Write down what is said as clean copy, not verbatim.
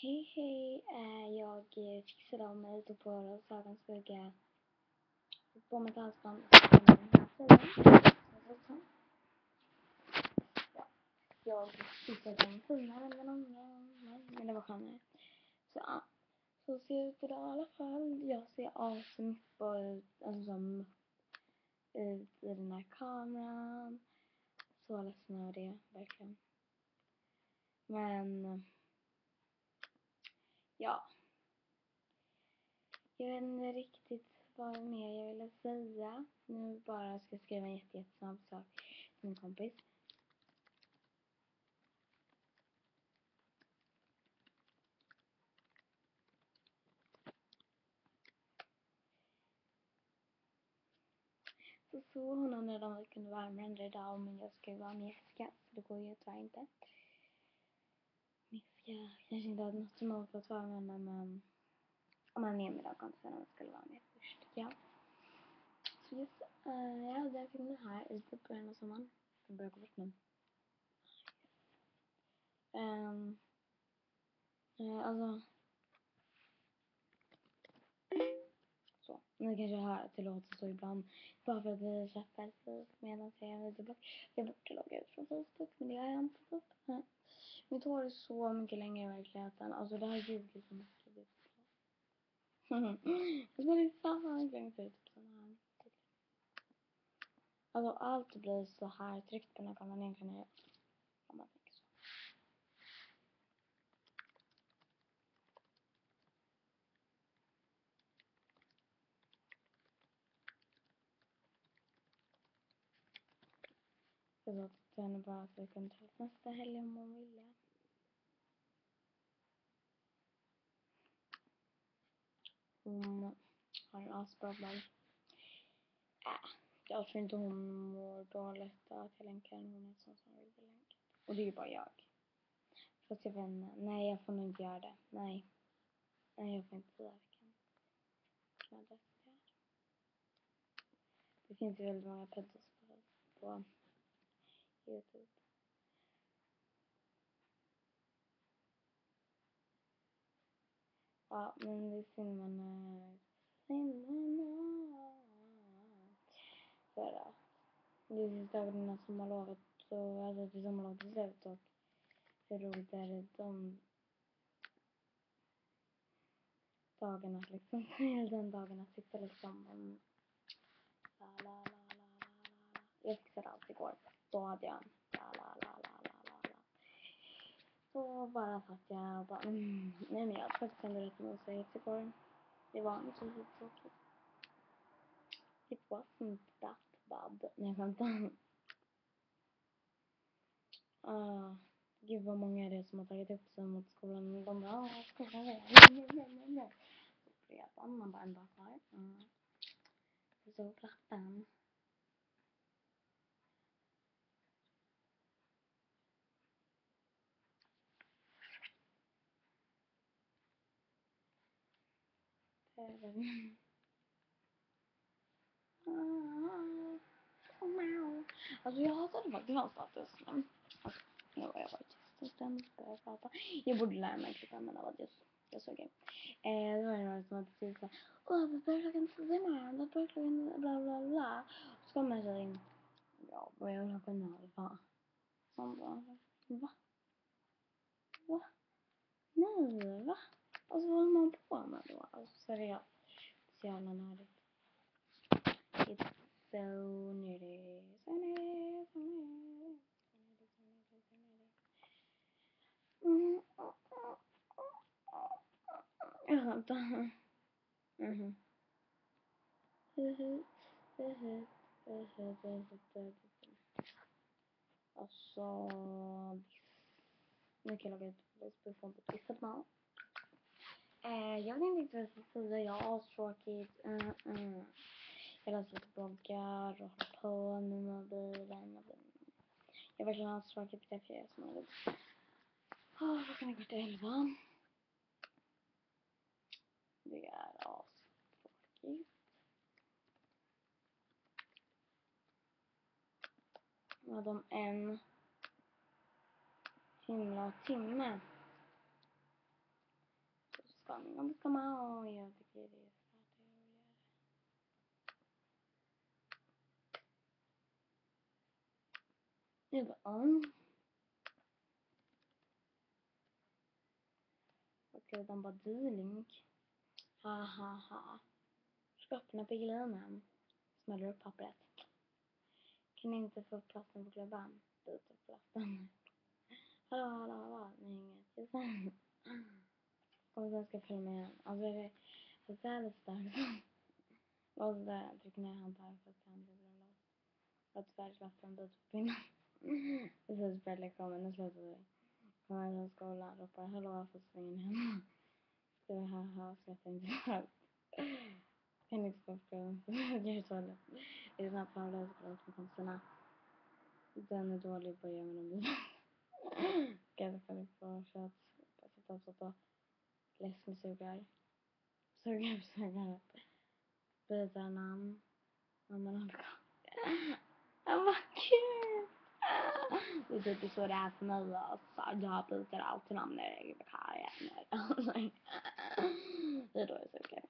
Hej hej, jag fixade om mig ute på Rösögans stuga på mitt halsband. Jag tyckte att den finare med någon men det var skönare. Så ja, så ser det ut idag i alla fall. Jag ser asmycket ut, alltså som ut i den här kameran. Så ledsen över det, verkligen. Men ja, jag vet inte riktigt vad mer jag ville säga. Nu bara ska jag skriva en jättesnabb sak till min kompis. Så hon undrade om vi kunde värma den idag, men jag ska ju vara med Jessica, så det går ju tyvärr inte. Jessica kanske inte hade något emot att vara med henne, men om man är med då kan sen om jag skulle vara med först. Ja. Så just, jag hade filmen här i typ början av sommaren. Den börjar gå bort nu. Alltså. Så. Ni kanske hör att det låter så ibland. Bara för att vi chaffar medan jag är en videoblogg. Jag borde logga ut från Facebook, men det har jag inte fått. Mitt hår är så mycket längre i verkligheten. Alltså det här ljuger så mycket. Jag skulle inte samma gång se typ sån här. Alltså allt blir så här tryckt på den här kameran egentligen är. Om man tänker så. Jag sa till henne bara att vi kunde ta nästa helg om hon ville. Hon har en asbra blogg. Jag tror inte hon mår dåligt att jag länkar henne. Hon är sån som vill bli länkad. Och det är ju bara jag. Fast jag vet inte. Nej, jag får nog inte göra det. Nej, jag får inte säga vilken adress det är. Det finns ju väldigt många pedos på YouTube. Ja, men det är synd men... För att det är sista dagarna som har lovat och alltså till sommarlovet är slut och hur roligt är det de dagarna liksom. Den dagen att sitta liksom la. Jag fixade allt igår. Då hade jag la. Så bara satt jag och bara nej men jag hade faktiskt ändå rätt motsigt igår. Det var inte så tråkigt. It wasn't that bad. Nej, jag skämtar. Gud vad många är det som har tagit upp sig mot skolan. De bara, skolan är nej. Redan, man bara en dag kvar. Så plattan. Alltså jag hatade faktiskt hans status. Alltså, nu har jag varit just börjat prata. Jag borde lära mig klippa men det var just. Jag såg det. Det var några som hade typ såhär. Vi börjar klockan 10 imorgon. Vi börjar klockan bla bla bla. Så kommer en tjej in. Ja, vad jag vill klockan 11. Man bara, va? Nej, va? Alltså vad håller man på med då? Alltså seriöst. Så jävla nördigt. It's so nördigt. Jag skämtar. Alltså, nu kan jag lägga ut på twistat mal. Jag vet inte vad jag ska säga. Jag har tråkigt. Jag läser lite bloggar och håller på med mobilen. Jag har verkligen haft tråkigt på det fjärde som är vad kan jag gå till 11? Det är astråkigt. Jag hade om en timme. Om ska man jag tycker det är svårt. Jag bara, okej, de bara, du Link. Ha ha ha. Ska öppna piglinen. Smäller upp pappret. Kan inte få plasten på klubban. Du tar plasten. Hallå. Nej, inget. Och sen ska jag följa med igen. Alltså det är lite starkt. Och så där, jag trycker ner handtaget för att han blir bra låst. Och tyvärr släppte en bit på pinnen. Och så spelade lektionen, nu slutar vi. Kommer jag från skolan, ropar hallå för att svänga igen. Så jag haha, släppte inte fram. Penningskapsklubben, så jag gör så lätt. Det är snabbt Paula som med konsterna. Den är dålig på att göra med dem. Ganska på kött. Jag sitter också på läsksugar. Sugar. Byta namn. Mamma har vad kul! Det är typ så det är för mig. Alltså, jag byter alltid namn när jag är vikarier. Det är då jag är så kul.